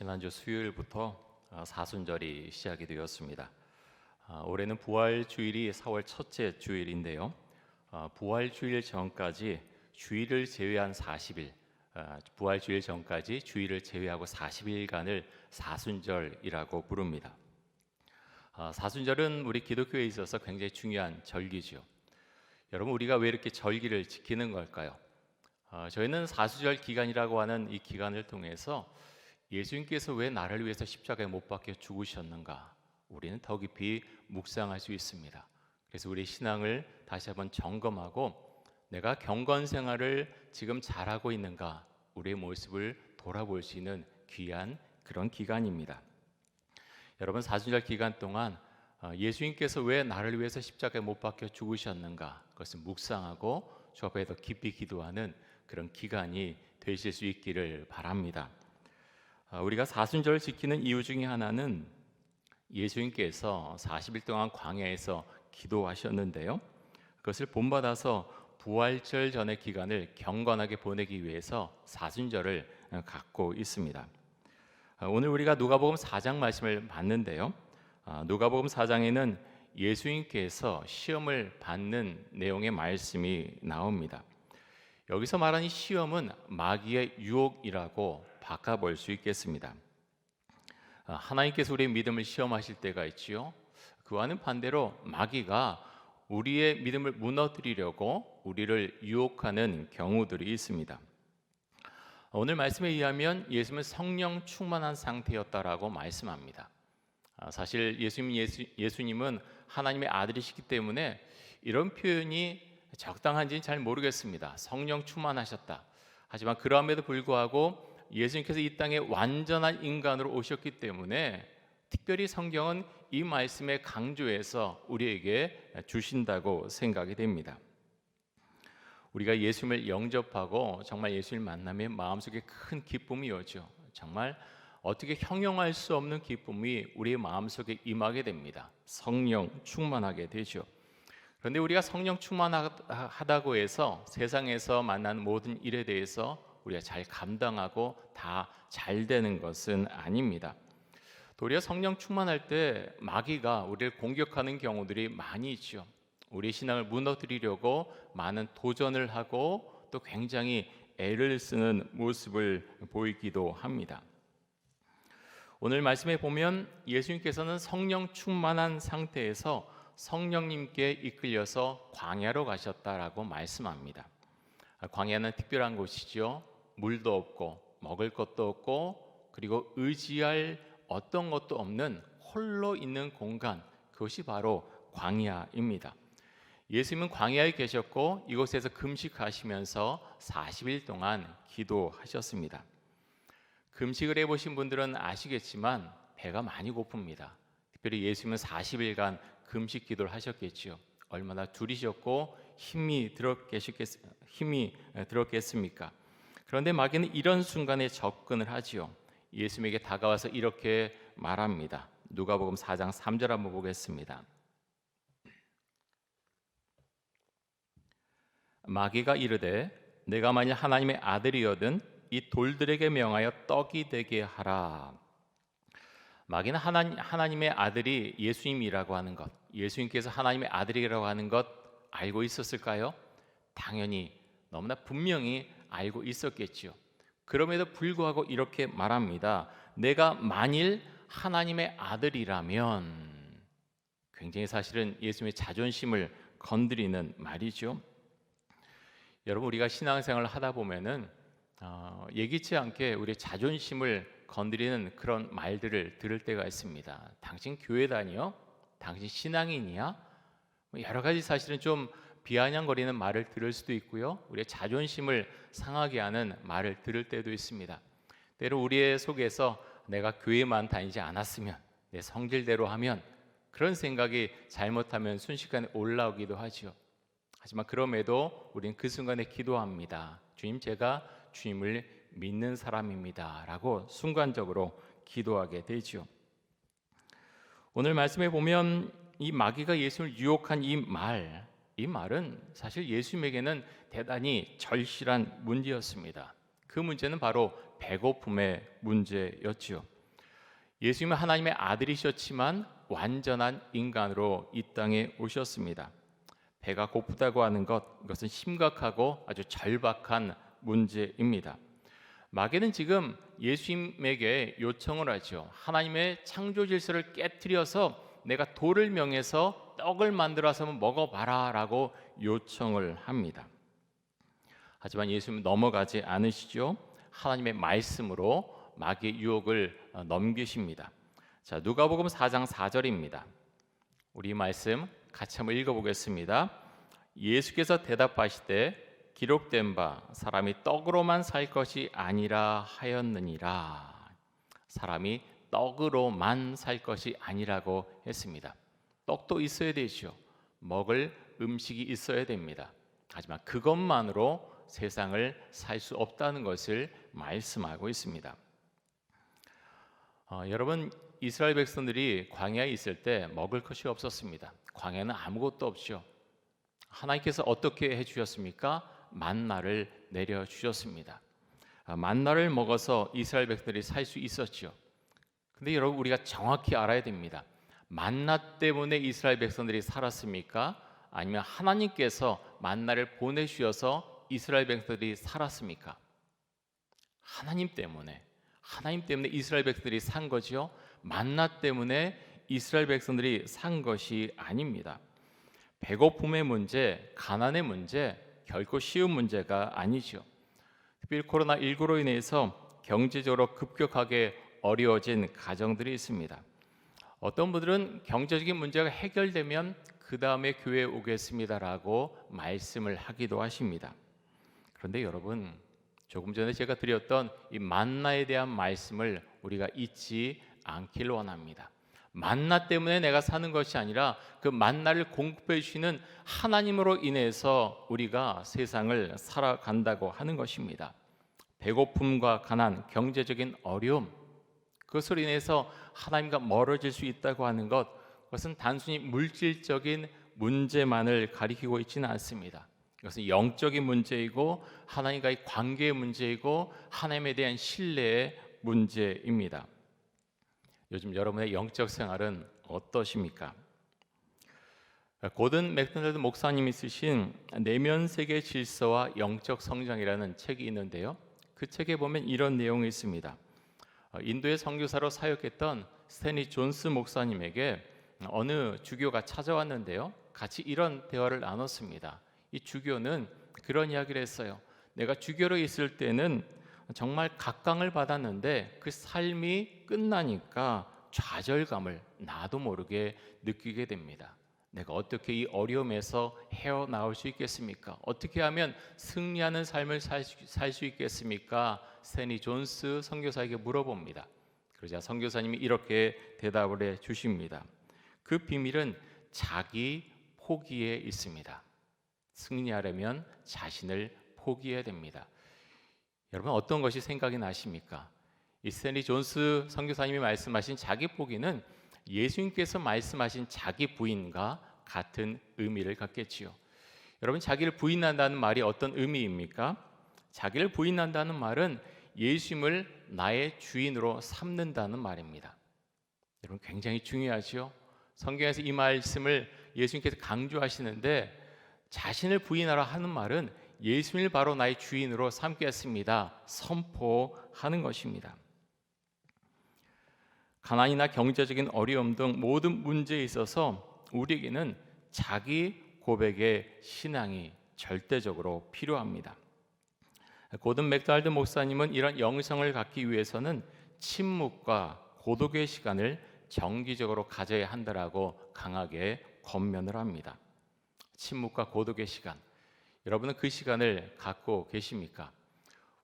지난주 수요일부터 사순절이 시작이 되었습니다. 올해는 부활주일이 4월 첫째 주일인데요. 부활주일 전까지 주일을 제외한 40일, 부활주일 전까지 주일을 제외하고 40일간을 사순절이라고 부릅니다. 사순절은 우리 기독교에 있어서 굉장히 중요한 절기죠. 여러분, 우리가 왜 이렇게 절기를 지키는 걸까요? 저희는 사순절 기간이라고 하는 이 기간을 통해서 예수님께서 왜 나를 위해서 십자가에 못 박혀 죽으셨는가, 우리는 더 깊이 묵상할 수 있습니다. 그래서 우리 신앙을 다시 한번 점검하고 내가 경건 생활을 지금 잘하고 있는가, 우리의 모습을 돌아볼 수 있는 귀한 그런 기간입니다. 여러분, 사순절 기간 동안 예수님께서 왜 나를 위해서 십자가에 못 박혀 죽으셨는가, 그것을 묵상하고 주 앞에 더 깊이 기도하는 그런 기간이 되실 수 있기를 바랍니다. 우리가 사순절을 지키는 이유 중에 하나는 예수님께서 40일 동안 광야에서 기도하셨는데요, 그것을 본받아서 부활절 전의 기간을 경건하게 보내기 위해서 사순절을 갖고 있습니다. 오늘 우리가 누가복음 4장 말씀을 봤는데요, 누가복음 4장에는 예수님께서 시험을 받는 내용의 말씀이 나옵니다. 여기서 말하는 시험은 마귀의 유혹이라고 바꿔볼 수 있겠습니다. 하나님께서 우리의 믿음을 시험하실 때가 있지요. 그와는 반대로 마귀가 우리의 믿음을 무너뜨리려고 우리를 유혹하는 경우들이 있습니다. 오늘 말씀에 의하면 예수님은 성령 충만한 상태였다라고 말씀합니다. 사실 예수님은 하나님의 아들이시기 때문에 이런 표현이 적당한지는 잘 모르겠습니다. 성령 충만하셨다. 하지만 그럼에도 불구하고 예수님께서 이 땅에 완전한 인간으로 오셨기 때문에 특별히 성경은 이 말씀에 강조해서 우리에게 주신다고 생각이 됩니다. 우리가 예수님을 영접하고 정말 예수님을 만나면 마음속에 큰 기쁨이 오죠. 정말 어떻게 형용할 수 없는 기쁨이 우리의 마음속에 임하게 됩니다. 성령 충만하게 되죠. 그런데 우리가 성령 충만하다고 해서 세상에서 만난 모든 일에 대해서 우리가 잘 감당하고 다 잘 되는 것은 아닙니다. 도리어 성령 충만할 때 마귀가 우리를 공격하는 경우들이 많이 있죠. 우리 신앙을 무너뜨리려고 많은 도전을 하고 또 굉장히 애를 쓰는 모습을 보이기도 합니다. 오늘 말씀에 보면 예수님께서는 성령 충만한 상태에서 성령님께 이끌려서 광야로 가셨다라고 말씀합니다. 광야는 특별한 곳이죠. 물도 없고 먹을 것도 없고 그리고 의지할 어떤 것도 없는 홀로 있는 공간, 그것이 바로 광야입니다. 예수님은 광야에 계셨고 이곳에서 금식하시면서 40일 동안 기도하셨습니다. 금식을 해보신 분들은 아시겠지만 배가 많이 고픕니다. 특별히 예수님은 40일간 금식 기도를 하셨겠지요. 얼마나 두리셨고 힘이 들었겠습니까? 그런데 마귀는 이런 순간에 접근을 하지요. 예수님에게 다가와서 이렇게 말합니다. 누가복음 4장 3절 한번 보겠습니다. 마귀가 이르되 내가 만일 하나님의 아들이거든 이 돌들에게 명하여 떡이 되게 하라. 마귀는 하나님의 아들이 예수님이라고 하는 것, 예수님께서 하나님의 아들이라고 하는 것 알고 있었을까요? 당연히 너무나 분명히 알고 있었겠지요. 그럼에도 불구하고 이렇게 말합니다. 내가 만일 하나님의 아들이라면, 굉장히 사실은 예수님의 자존심을 건드리는 말이죠. 여러분, 우리가 신앙생활을 하다 보면은 예기치 않게 우리의 자존심을 건드리는 그런 말들을 들을 때가 있습니다. 당신 교회 다녀? 당신 신앙인이야? 여러 가지 사실은 좀 비아냥거리는 말을 들을 수도 있고요. 우리의 자존심을 상하게 하는 말을 들을 때도 있습니다. 때로 우리의 속에서 내가 교회만 다니지 않았으면, 내 성질대로 하면, 그런 생각이 잘못하면 순식간에 올라오기도 하죠. 하지만 그럼에도 우리는 그 순간에 기도합니다. 주님, 제가 주님을 믿는 사람입니다 라고 순간적으로 기도하게 되죠. 오늘 말씀에 보면 이 마귀가 예수님을 유혹한 이 말은 사실 예수님에게는 대단히 절실한 문제였습니다. 그 문제는 바로 배고픔의 문제였죠. 예수님은 하나님의 아들이셨지만 완전한 인간으로 이 땅에 오셨습니다. 배가 고프다고 하는 이것은 심각하고 아주 절박한 문제입니다. 마귀는 지금 예수님에게 요청을 하죠. 하나님의 창조 질서를 깨트려서 내가 돌을 명해서 떡을 만들어서 먹어봐라 라고 요청을 합니다. 하지만 예수님은 넘어가지 않으시죠. 하나님의 말씀으로 마귀의 유혹을 넘기십니다. 자, 누가복음 4장 4절입니다. 우리 말씀 같이 한번 읽어보겠습니다. 예수께서 대답하시되 기록된 바 사람이 떡으로만 살 것이 아니라 하였느니라. 사람이 떡으로만 살 것이 아니라고 했습니다. 떡도 있어야 되죠. 먹을 음식이 있어야 됩니다. 하지만 그것만으로 세상을 살 수 없다는 것을 말씀하고 있습니다. 여러분, 이스라엘 백성들이 광야에 있을 때 먹을 것이 없었습니다. 광야는 아무것도 없죠. 하나님께서 어떻게 해주셨습니까? 만나를 내려주셨습니다. 만나를 먹어서 이스라엘 백성들이 살 수 있었죠. 근데 여러분, 우리가 정확히 알아야 됩니다. 만나 때문에 이스라엘 백성들이 살았습니까? 아니면 하나님께서 만나를 보내주셔서 이스라엘 백성들이 살았습니까? 하나님 때문에 이스라엘 백성들이 산 거죠. 만나 때문에 이스라엘 백성들이 산 것이 아닙니다. 배고픔의 문제, 가난의 문제 결코 쉬운 문제가 아니죠. 특별히 코로나19로 인해서 경제적으로 급격하게 어려워진 가정들이 있습니다. 어떤 분들은 경제적인 문제가 해결되면 그 다음에 교회에 오겠습니다라고 말씀을 하기도 하십니다. 그런데 여러분, 조금 전에 제가 드렸던 이 만나에 대한 말씀을 우리가 잊지 않기를 원합니다. 만나 때문에 내가 사는 것이 아니라 그 만나를 공급해 주시는 하나님으로 인해서 우리가 세상을 살아간다고 하는 것입니다. 배고픔과 가난, 경제적인 어려움, 그것으로 인해서 하나님과 멀어질 수 있다고 하는 것, 그것은 단순히 물질적인 문제만을 가리키고 있지는 않습니다. 이것은 영적인 문제이고 하나님과의 관계의 문제이고 하나님에 대한 신뢰의 문제입니다. 요즘 여러분의 영적 생활은 어떠십니까? 고든 맥도날드 목사님이 쓰신 내면 세계 질서와 영적 성장이라는 책이 있는데요. 그 책에 보면 이런 내용이 있습니다. 인도의 선교사로 사역했던 스탠리 존스 목사님에게 어느 주교가 찾아왔는데요. 같이 이런 대화를 나눴습니다. 이 주교는 그런 이야기를 했어요. 내가 주교로 있을 때는 정말 각광을 받았는데 그 삶이 끝나니까 좌절감을 나도 모르게 느끼게 됩니다. 내가 어떻게 이 어려움에서 헤어나올 수 있겠습니까? 어떻게 하면 승리하는 삶을 살 수 있겠습니까? 스탠리 존스 선교사에게 물어봅니다. 그러자 선교사님이 이렇게 대답을 해 주십니다. 그 비밀은 자기 포기에 있습니다. 승리하려면 자신을 포기해야 됩니다. 여러분, 어떤 것이 생각이 나십니까? 이 스탠리 존스 선교사님이 말씀하신 자기 포기는 예수님께서 말씀하신 자기 부인과 같은 의미를 갖겠지요. 여러분, 자기를 부인한다는 말이 어떤 의미입니까? 자기를 부인한다는 말은 예수님을 나의 주인으로 삼는다는 말입니다. 여러분, 굉장히 중요하죠. 성경에서 이 말씀을 예수님께서 강조하시는데, 자신을 부인하라 하는 말은 예수님을 바로 나의 주인으로 삼겠습니다, 선포하는 것입니다. 가난이나 경제적인 어려움 등 모든 문제에 있어서 우리에게는 자기 고백의 신앙이 절대적으로 필요합니다. 고든 맥도날드 목사님은 이런 영성을 갖기 위해서는 침묵과 고독의 시간을 정기적으로 가져야 한다라고 강하게 권면을 합니다. 침묵과 고독의 시간, 여러분은 그 시간을 갖고 계십니까?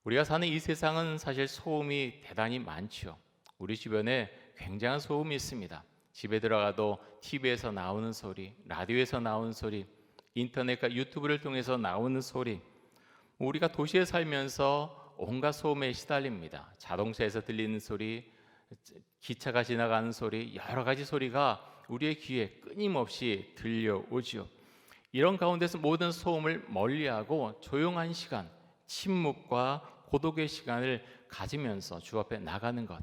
우리가 사는 이 세상은 사실 소음이 대단히 많죠. 우리 주변에 굉장한 소음이 있습니다. 집에 들어가도 TV에서 나오는 소리, 라디오에서 나오는 소리, 인터넷과 유튜브를 통해서 나오는 소리, 우리가 도시에 살면서 온갖 소음에 시달립니다. 자동차에서 들리는 소리, 기차가 지나가는 소리, 여러 가지 소리가 우리의 귀에 끊임없이 들려오지요. 이런 가운데서 모든 소음을 멀리하고 조용한 시간, 침묵과 고독의 시간을 가지면서 주 앞에 나가는 것,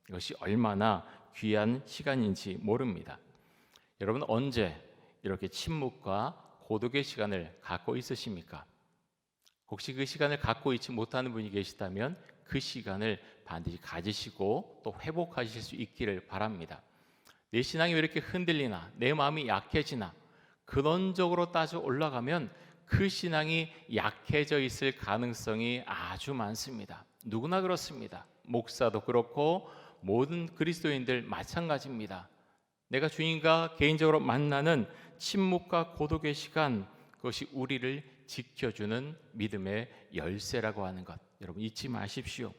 이것이 얼마나 귀한 시간인지 모릅니다. 여러분 언제 이렇게 침묵과 고독의 시간을 갖고 있으십니까? 혹시 그 시간을 갖고 있지 못하는 분이 계시다면 그 시간을 반드시 가지시고 또 회복하실 수 있기를 바랍니다. 내 신앙이 왜 이렇게 흔들리나, 내 마음이 약해지나, 근원적으로 따져 올라가면 그 신앙이 약해져 있을 가능성이 아주 많습니다. 누구나 그렇습니다. 목사도 그렇고 모든 그리스도인들 마찬가지입니다. 내가 주님과 개인적으로 만나는 침묵과 고독의 시간, 그것이 우리를 지켜주는 믿음의 열쇠라고 하는 것, 여러분 잊지 마십시오.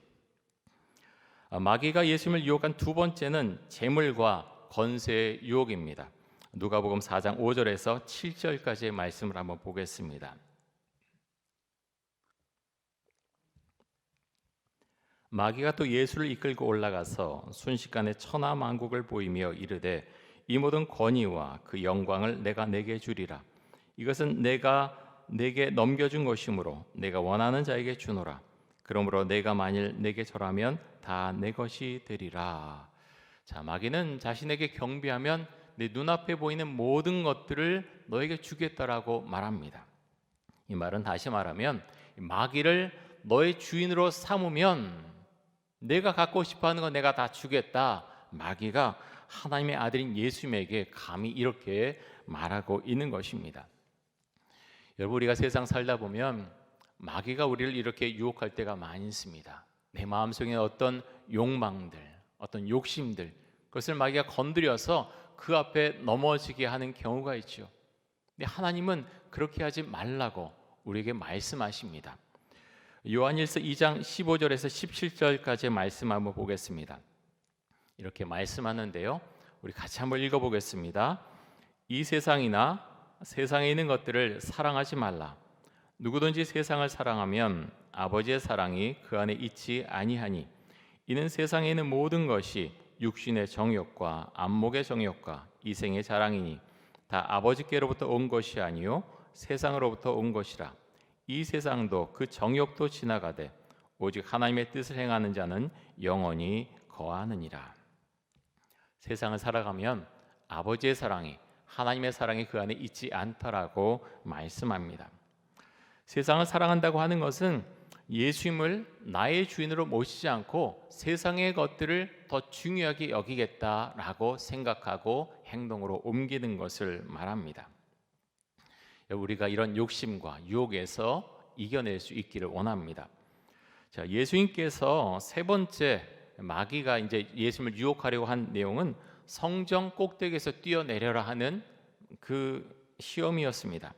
마귀가 예수님을 유혹한 두 번째는 재물과 권세의 유혹입니다. 누가복음 4장 5절에서 7절까지의 말씀을 한번 보겠습니다. 마귀가 또 예수를 이끌고 올라가서 순식간에 천하만국을 보이며 이르되 이 모든 권위와 그 영광을 내가 내게 주리라. 이것은 내가 내게 넘겨준 것이므로 내가 원하는 자에게 주노라. 그러므로 내가 만일 내게 절하면 다 내 것이 되리라. 자, 마귀는 자신에게 경배하면 내 눈앞에 보이는 모든 것들을 너에게 주겠다라고 말합니다. 이 말은 다시 말하면 마귀를 너의 주인으로 삼으면 내가 갖고 싶어하는 건 내가 다 주겠다. 마귀가 하나님의 아들인 예수님에게 감히 이렇게 말하고 있는 것입니다. 여러분 우리가 세상 살다 보면 마귀가 우리를 이렇게 유혹할 때가 많이 있습니다. 내 마음속에 어떤 욕망들, 어떤 욕심들, 그것을 마귀가 건드려서 그 앞에 넘어지게 하는 경우가 있죠. 근데 하나님은 그렇게 하지 말라고 우리에게 말씀하십니다. 요한일서 2장 15절에서 17절까지의 말씀 한번 보겠습니다. 이렇게 말씀하는데요, 우리 같이 한번 읽어보겠습니다. 이 세상이나 세상에 있는 것들을 사랑하지 말라. 누구든지 세상을 사랑하면 아버지의 사랑이 그 안에 있지 아니하니 이는 세상에 있는 모든 것이 육신의 정욕과 안목의 정욕과 이생의 자랑이니 다 아버지께로부터 온 것이 아니요 세상으로부터 온 것이라. 이 세상도 그 정욕도 지나가되 오직 하나님의 뜻을 행하는 자는 영원히 거하느니라. 세상을 살아가면 아버지의 사랑이, 하나님의 사랑이 그 안에 있지 않다라고 말씀합니다. 세상을 사랑한다고 하는 것은 예수님을 나의 주인으로 모시지 않고 세상의 것들을 더 중요하게 여기겠다라고 생각하고 행동으로 옮기는 것을 말합니다. 우리가 이런 욕심과 유혹에서 이겨낼 수 있기를 원합니다. 자, 예수님께서 세 번째 마귀가 이제 예수님을 유혹하려고 한 내용은 성전 꼭대기에서 뛰어내려라 하는 그 시험이었습니다.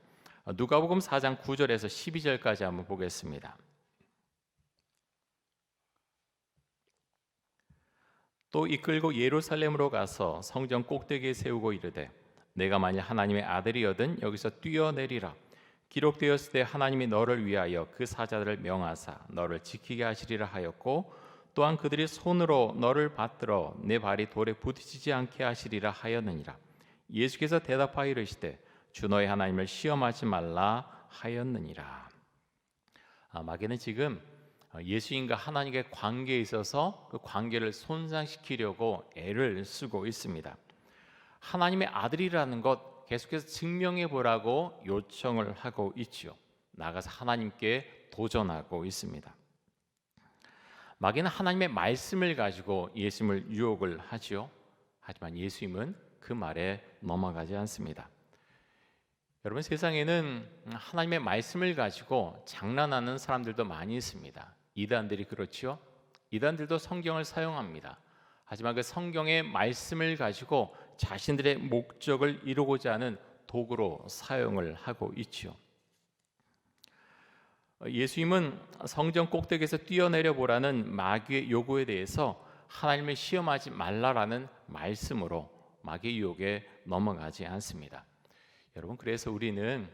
누가복음 4장 9절에서 12절까지 한번 보겠습니다. 또 이끌고 예루살렘으로 가서 성전 꼭대기에 세우고 이르되 내가 만일 하나님의 아들이거든 여기서 뛰어내리라. 기록되었을 때 하나님이 너를 위하여 그 사자들을 명하사 너를 지키게 하시리라 하였고 또한 그들이 손으로 너를 받들어 내 발이 돌에 부딪히지 않게 하시리라 하였느니라. 예수께서 대답하여 이르시되 주 너의 하나님을 시험하지 말라 하였느니라. 마귀는 지금 예수님과 하나님의 관계에 있어서 그 관계를 손상시키려고 애를 쓰고 있습니다. 하나님의 아들이라는 것 계속해서 증명해 보라고 요청을 하고 있지요. 나가서 하나님께 도전하고 있습니다. 마귀는 하나님의 말씀을 가지고 예수님을 유혹을 하지요. 하지만 예수님은 그 말에 넘어가지 않습니다. 여러분 세상에는 하나님의 말씀을 가지고 장난하는 사람들도 많이 있습니다. 이단들이 그렇지요. 이단들도 성경을 사용합니다. 하지만 그 성경의 말씀을 가지고 자신들의 목적을 이루고자 하는 도구로 사용을 하고 있지요. 예수님은 성전 꼭대기에서 뛰어내려 보라는 마귀의 요구에 대해서 하나님을 시험하지 말라라는 말씀으로 마귀의 유혹에 넘어가지 않습니다. 여러분 그래서 우리는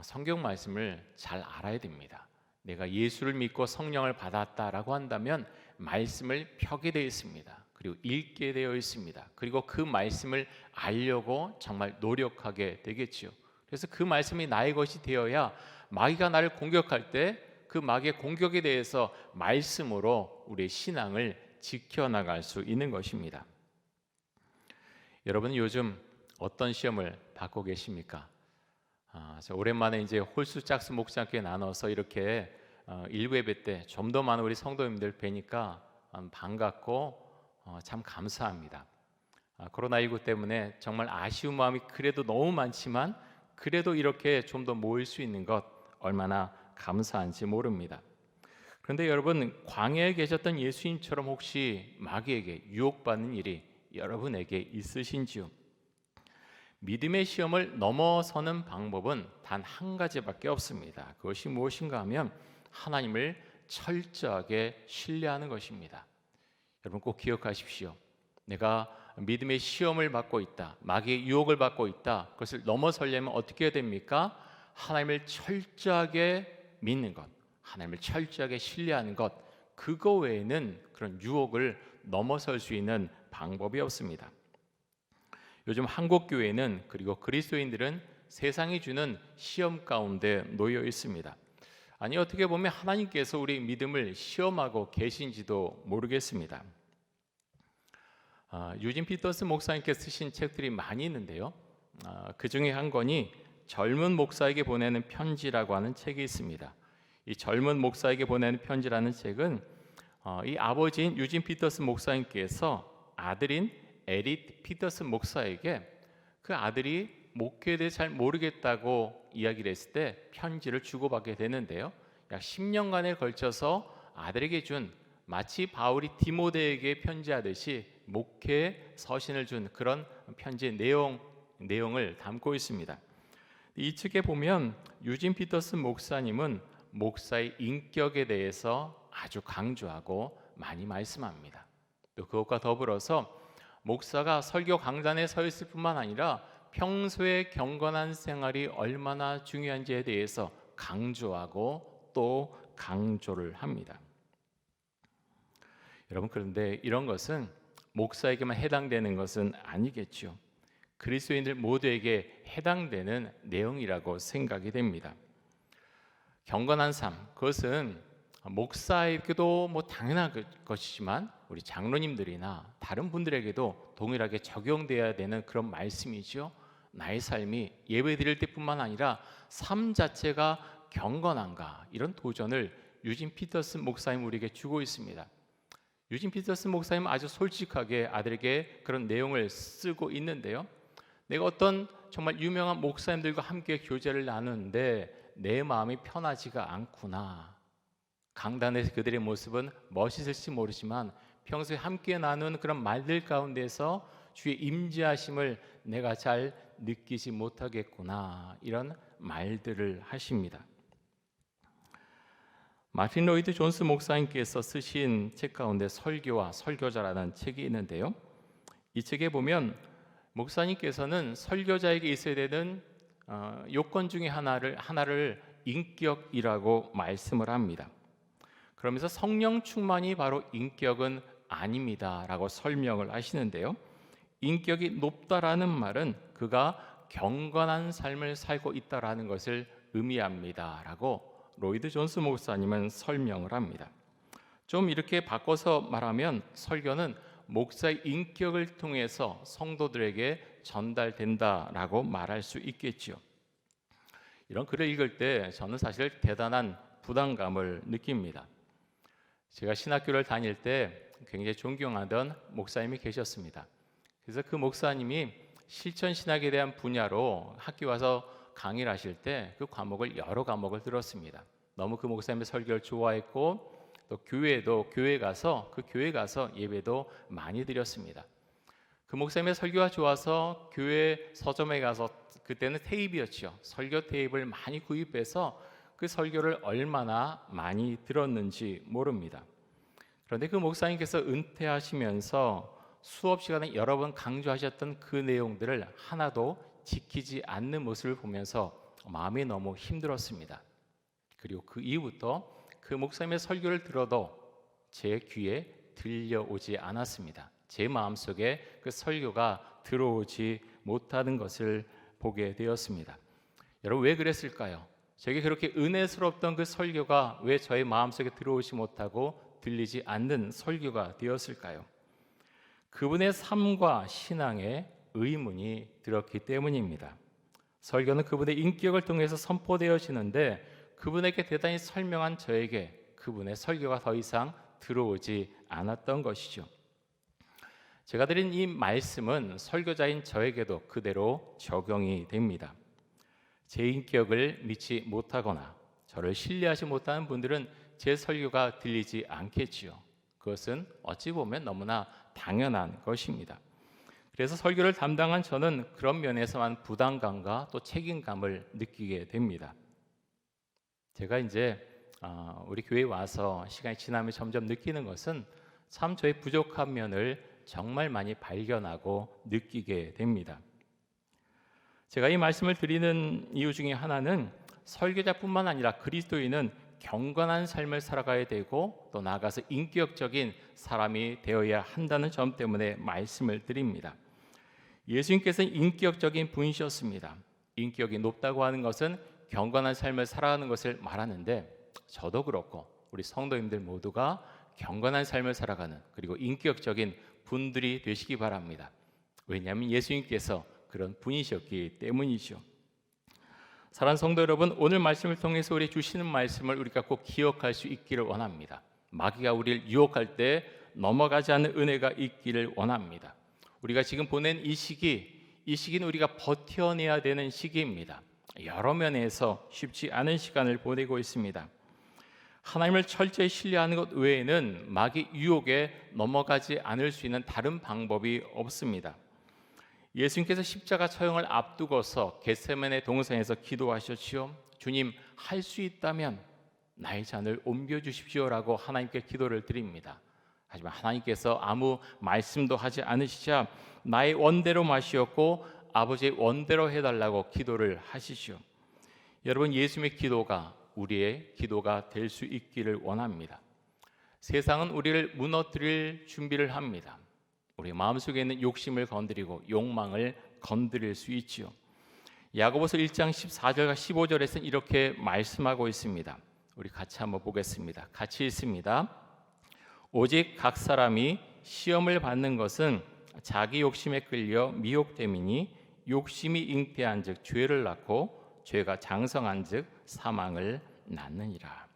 성경 말씀을 잘 알아야 됩니다. 내가 예수를 믿고 성령을 받았다라고 한다면 말씀을 펴게 되어 있습니다. 그리고 읽게 되어 있습니다. 그리고 그 말씀을 알려고 정말 노력하게 되겠지요. 그래서 그 말씀이 나의 것이 되어야 마귀가 나를 공격할 때 그 마귀의 공격에 대해서 말씀으로 우리의 신앙을 지켜나갈 수 있는 것입니다. 여러분 요즘 어떤 시험을 받고 계십니까? 오랜만에 이제 홀수 짝수 목장께 나눠서 이렇게 일부 예배 때 좀 더 많은 우리 성도님들 뵈니까 반갑고 참 감사합니다. 코로나19 때문에 정말 아쉬운 마음이 그래도 너무 많지만 그래도 이렇게 좀 더 모일 수 있는 것 얼마나 감사한지 모릅니다. 그런데 여러분, 광야에 계셨던 예수님처럼 혹시 마귀에게 유혹받는 일이 여러분에게 있으신지요? 믿음의 시험을 넘어서는 방법은 단 한 가지밖에 없습니다. 그것이 무엇인가 하면 하나님을 철저하게 신뢰하는 것입니다. 여러분 꼭 기억하십시오. 내가 믿음의 시험을 받고 있다, 마귀의 유혹을 받고 있다, 그것을 넘어서려면 어떻게 해야 됩니까? 하나님을 철저하게 믿는 것, 하나님을 철저하게 신뢰하는 것, 그거 외에는 그런 유혹을 넘어설 수 있는 방법이 없습니다. 요즘 한국 교회는 그리고 그리스도인들은 세상이 주는 시험 가운데 놓여 있습니다. 아니 어떻게 보면 하나님께서 우리 믿음을 시험하고 계신지도 모르겠습니다. 유진 피터스 목사님께서 쓰신 책들이 많이 있는데요. 그 중에 한 권이 젊은 목사에게 보내는 편지라고 하는 책이 있습니다. 이 젊은 목사에게 보내는 편지라는 책은 이 아버지인 유진 피터스 목사님께서 아들인 에릿 피터스 목사에게 그 아들이 목회에 대해 잘 모르겠다고 이야기를 했을 때 편지를 주고받게 되는데요. 약 10년간에 걸쳐서 아들에게 준, 마치 바울이 디모데에게 편지하듯이 목회에 서신을 준 그런 편지의 내용을 담고 있습니다. 이 책에 보면 유진 피터스 목사님은 목사의 인격에 대해서 아주 강조하고 많이 말씀합니다. 또 그것과 더불어서 목사가 설교 강단에 서 있을 뿐만 아니라 평소에 경건한 생활이 얼마나 중요한지에 대해서 강조하고 또 강조를 합니다. 여러분, 그런데 이런 것은 목사에게만 해당되는 것은 아니겠죠. 그리스도인들 모두에게 해당되는 내용이라고 생각이 됩니다. 경건한 삶, 그것은 목사에게도 당연한 것이지만 우리 장로님들이나 다른 분들에게도 동일하게 적용돼야 되는 그런 말씀이죠. 나의 삶이 예배드릴 때뿐만 아니라 삶 자체가 경건한가, 이런 도전을 유진 피터슨 목사님 우리에게 주고 있습니다. 유진 피터슨 목사님 아주 솔직하게 아들에게 그런 내용을 쓰고 있는데요. 내가 어떤 정말 유명한 목사님들과 함께 교제를 나누는데 내 마음이 편하지가 않구나. 강단에서 그들의 모습은 멋있을지 모르지만 평소에 함께 나눈 그런 말들 가운데서 주의 임재하심을 내가 잘 느끼지 못하겠구나, 이런 말들을 하십니다. 마틴 로이드 존스 목사님께서 쓰신 책 가운데 설교와 설교자라는 책이 있는데요. 이 책에 보면 목사님께서는 설교자에게 있어야 되는 요건 중에 하나를 인격이라고 말씀을 합니다. 그러면서 성령 충만이 바로 인격은 아닙니다라고 설명을 하시는데요. 인격이 높다라는 말은 그가 경건한 삶을 살고 있다라는 것을 의미합니다라고 로이드 존스 목사님은 설명을 합니다. 좀 이렇게 바꿔서 말하면 설교는 목사의 인격을 통해서 성도들에게 전달된다라고 말할 수 있겠죠. 이런 글을 읽을 때 저는 사실 대단한 부담감을 느낍니다. 제가 신학교를 다닐 때 굉장히 존경하던 목사님이 계셨습니다. 그래서 그 목사님이 실천 신학에 대한 분야로 학교 와서 강의를 하실 때 그 여러 과목을 들었습니다. 너무 그 목사님의 설교를 좋아했고 또 교회 가서 예배도 많이 드렸습니다. 그 목사님의 설교가 좋아서 교회 서점에 가서, 그때는 테이프였죠. 설교 테이프를 많이 구입해서 그 설교를 얼마나 많이 들었는지 모릅니다. 그런데 그 목사님께서 은퇴하시면서 수업 시간에 여러 번 강조하셨던 그 내용들을 하나도 지키지 않는 모습을 보면서 마음이 너무 힘들었습니다. 그리고 그 이후부터 그 목사님의 설교를 들어도 제 귀에 들려오지 않았습니다. 제 마음속에 그 설교가 들어오지 못하는 것을 보게 되었습니다. 여러분, 왜 그랬을까요? 저에게 그렇게 은혜스럽던 그 설교가 왜 저의 마음속에 들어오지 못하고 들리지 않는 설교가 되었을까요? 그분의 삶과 신앙에 의문이 들었기 때문입니다. 설교는 그분의 인격을 통해서 선포되어지는데 그분에게 대단히 설명한 저에게 그분의 설교가 더 이상 들어오지 않았던 것이죠. 제가 드린 이 말씀은 설교자인 저에게도 그대로 적용이 됩니다. 제 인격을 믿지 못하거나 저를 신뢰하지 못하는 분들은 제 설교가 들리지 않겠지요. 그것은 어찌 보면 너무나 당연한 것입니다. 그래서 설교를 담당한 저는 그런 면에서만 부담감과 또 책임감을 느끼게 됩니다. 제가 이제 우리 교회에 와서 시간이 지나면 점점 느끼는 것은 참 저의 부족한 면을 정말 많이 발견하고 느끼게 됩니다. 제가 이 말씀을 드리는 이유 중에 하나는 설교자뿐만 아니라 그리스도인은 경건한 삶을 살아가야 되고 또 나아가서 인격적인 사람이 되어야 한다는 점 때문에 말씀을 드립니다. 예수님께서는 인격적인 분이셨습니다. 인격이 높다고 하는 것은 경건한 삶을 살아가는 것을 말하는데 저도 그렇고 우리 성도님들 모두가 경건한 삶을 살아가는 그리고 인격적인 분들이 되시기 바랍니다. 왜냐하면 예수님께서 그런 분이셨기 때문이죠. 사랑하는 성도 여러분, 오늘 말씀을 통해서 우리 주시는 말씀을 우리가 꼭 기억할 수 있기를 원합니다. 마귀가 우리를 유혹할 때 넘어가지 않는 은혜가 있기를 원합니다. 우리가 지금 보낸 이 시기는 우리가 버텨내야 되는 시기입니다. 여러 면에서 쉽지 않은 시간을 보내고 있습니다. 하나님을 철저히 신뢰하는 것 외에는 마귀 유혹에 넘어가지 않을 수 있는 다른 방법이 없습니다. 예수님께서 십자가 처형을 앞두고서 겟세마네 동산에서 기도하셨지요. 주님, 할 수 있다면 나의 잔을 옮겨주십시오라고 하나님께 기도를 드립니다. 하지만 하나님께서 아무 말씀도 하지 않으시자 나의 원대로 마시었고 아버지의 원대로 해달라고 기도를 하시죠. 여러분, 예수님의 기도가 우리의 기도가 될 수 있기를 원합니다. 세상은 우리를 무너뜨릴 준비를 합니다. 우리 마음속에 있는 욕심을 건드리고 욕망을 건드릴 수 있지요. 야고보서 1장 14절과 15절에서는 이렇게 말씀하고 있습니다. 우리 같이 한번 보겠습니다. 같이 읽습니다. 오직 각 사람이 시험을 받는 것은 자기 욕심에 끌려 미혹됨이니 욕심이 잉태한즉 죄를 낳고 죄가 장성한즉 사망을 낳느니라.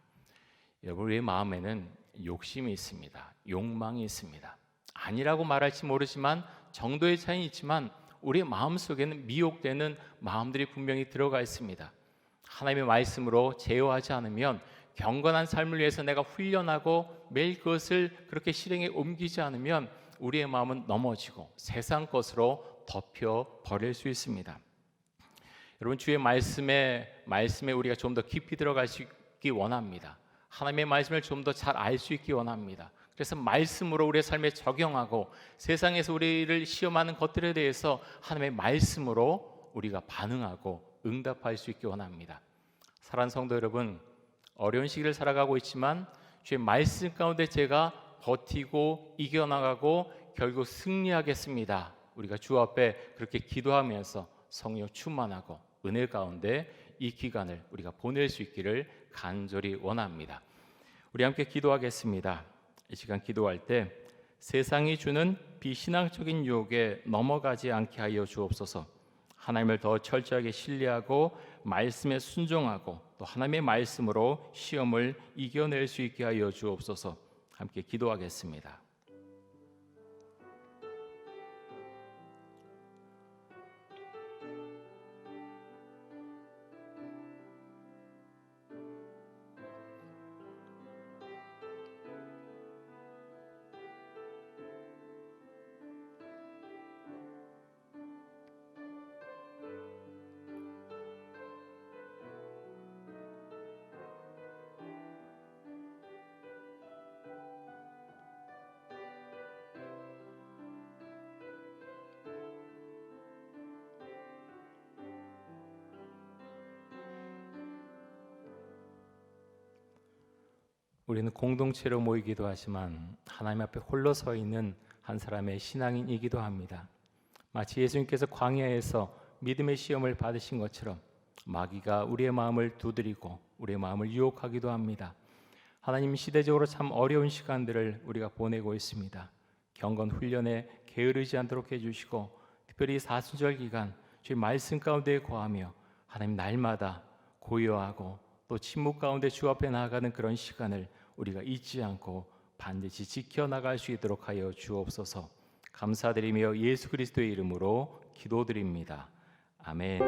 여러분, 우리의 마음에는 욕심이 있습니다. 욕망이 있습니다. 아니라고 말할지 모르지만 정도의 차이는 있지만 우리의 마음속에는 미혹되는 마음들이 분명히 들어가 있습니다. 하나님의 말씀으로 제어하지 않으면 경건한 삶을 위해서 내가 훈련하고 매일 그것을 그렇게 실행에 옮기지 않으면 우리의 마음은 넘어지고 세상 것으로 덮여버릴 수 있습니다. 여러분, 주의 말씀에 우리가 좀 더 깊이 들어갈 수 있기 원합니다. 하나님의 말씀을 좀 더 잘 알 수 있기 원합니다. 그래서 말씀으로 우리의 삶에 적용하고 세상에서 우리를 시험하는 것들에 대해서 하나님의 말씀으로 우리가 반응하고 응답할 수 있기 원합니다. 사랑하는 성도 여러분, 어려운 시기를 살아가고 있지만 주의 말씀 가운데 제가 버티고 이겨나가고 결국 승리하겠습니다. 우리가 주 앞에 그렇게 기도하면서 성령 충만하고 은혜 가운데 이 기간을 우리가 보낼 수 있기를 간절히 원합니다. 우리 함께 기도하겠습니다. 이 시간 기도할 때 세상이 주는 비신앙적인 유혹에 넘어가지 않게 하여 주옵소서. 하나님을 더 철저하게 신뢰하고 말씀에 순종하고 또 하나님의 말씀으로 시험을 이겨낼 수 있게 하여 주옵소서. 함께 기도하겠습니다. 우리는 공동체로 모이기도 하지만 하나님 앞에 홀로 서 있는 한 사람의 신앙인이기도 합니다. 마치 예수님께서 광야에서 믿음의 시험을 받으신 것처럼 마귀가 우리의 마음을 두드리고 우리의 마음을 유혹하기도 합니다. 하나님, 시대적으로 참 어려운 시간들을 우리가 보내고 있습니다. 경건 훈련에 게으르지 않도록 해주시고, 특별히 사순절 기간 주의 말씀 가운데 거하며 하나님 날마다 고요하고 또 침묵 가운데 주 앞에 나아가는 그런 시간을 우리가 잊지 않고 반드시 지켜나갈 수 있도록 하여 주옵소서. 감사드리며 예수 그리스도의 이름으로 기도드립니다. 아멘.